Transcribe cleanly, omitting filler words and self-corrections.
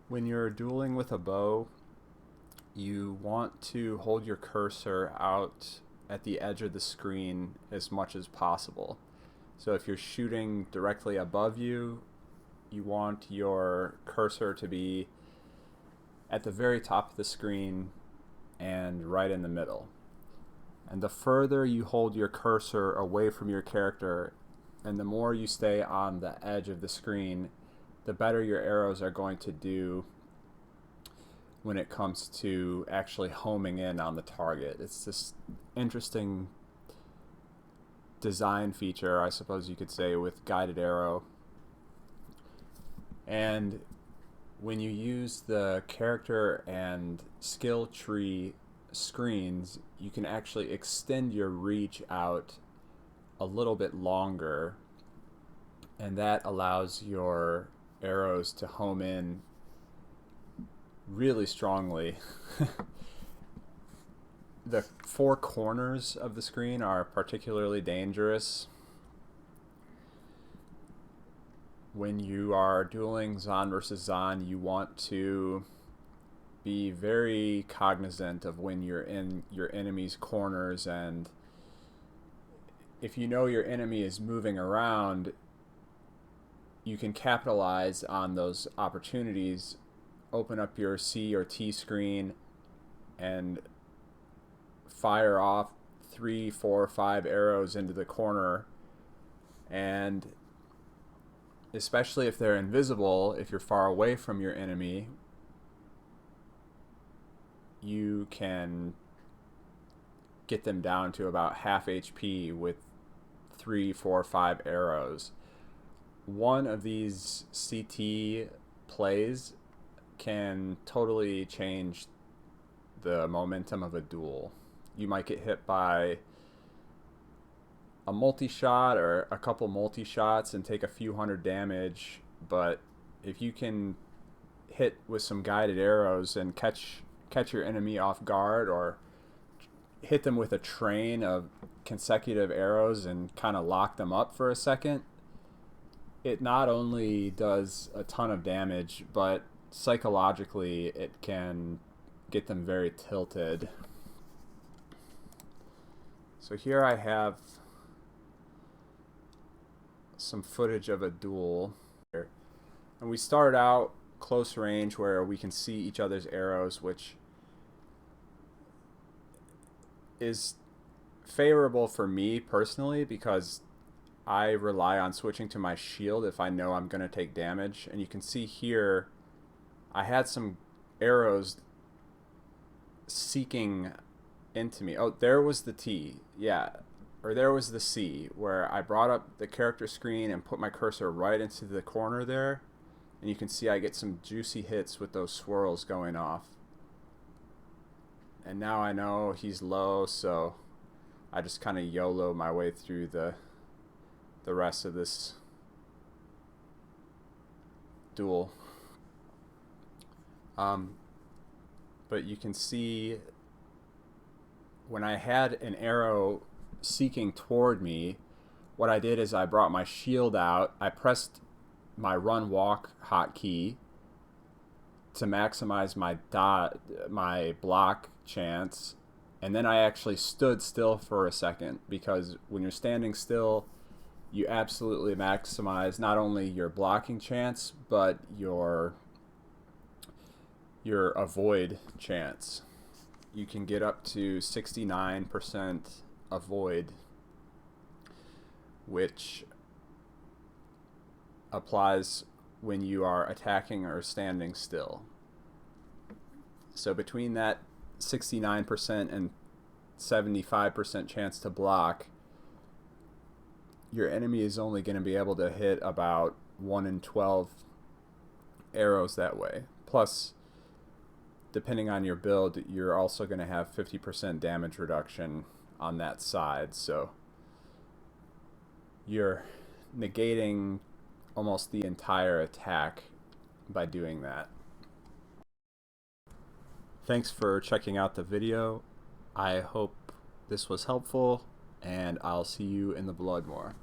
When you're dueling with a bow, you want to hold your cursor out at the edge of the screen as much as possible. So if you're shooting directly above you, you want your cursor to be at the very top of the screen and right in the middle. And the further you hold your cursor away from your character and the more you stay on the edge of the screen, the better your arrows are going to do when it comes to actually homing in on the target. It's this interesting design feature, I suppose you could say, with guided arrow. And when you use the character and skill tree screens, you can actually extend your reach out a little bit longer, and that allows your arrows to home in really strongly. The four corners of the screen are particularly dangerous. When you are dueling Zon versus Zon, you want to be very cognizant of when you're in your enemy's corners, and if you know your enemy is moving around, you can capitalize on those opportunities. Open up your C or T screen and fire off 3, 4, 5 arrows into the corner, and especially if they're invisible, if you're far away from your enemy, you can get them down to about half HP with 3, 4, 5 arrows. One of these CT plays can totally change the momentum of a duel. You might get hit by a multi-shot or a couple multi-shots and take a few hundred damage, but if you can hit with some guided arrows and catch your enemy off guard, or hit them with a train of consecutive arrows and kind of lock them up for a second, it not only does a ton of damage, but psychologically it can get them very tilted. So here I have some footage of a duel, and we start out close range where we can see each other's arrows, which is favorable for me personally because I rely on switching to my shield if I know I'm going to take damage. And you can see here I had some arrows seeking into me. Oh, there was the T, yeah, or there was the C, where I brought up the character screen and put my cursor right into the corner there, and you can see I get some juicy hits with those swirls going off. And now I know he's low, so I just kind of YOLO my way through the rest of this duel. But you can see when I had an arrow seeking toward me, what I did is I brought my shield out, I pressed my run walk hotkey to maximize my block chance, and then I actually stood still for a second, because when you're standing still you absolutely maximize not only your blocking chance but your avoid chance. You can get up to 69% avoid, which applies when you are attacking or standing still. So between that 69% and 75% chance to block, your enemy is only going to be able to hit about 1 in 12 arrows that way. Plus, depending on your build, you're also going to have 50% damage reduction on that side, so you're negating almost the entire attack by doing that. Thanks for checking out the video. I hope this was helpful, and I'll see you in the Blood War.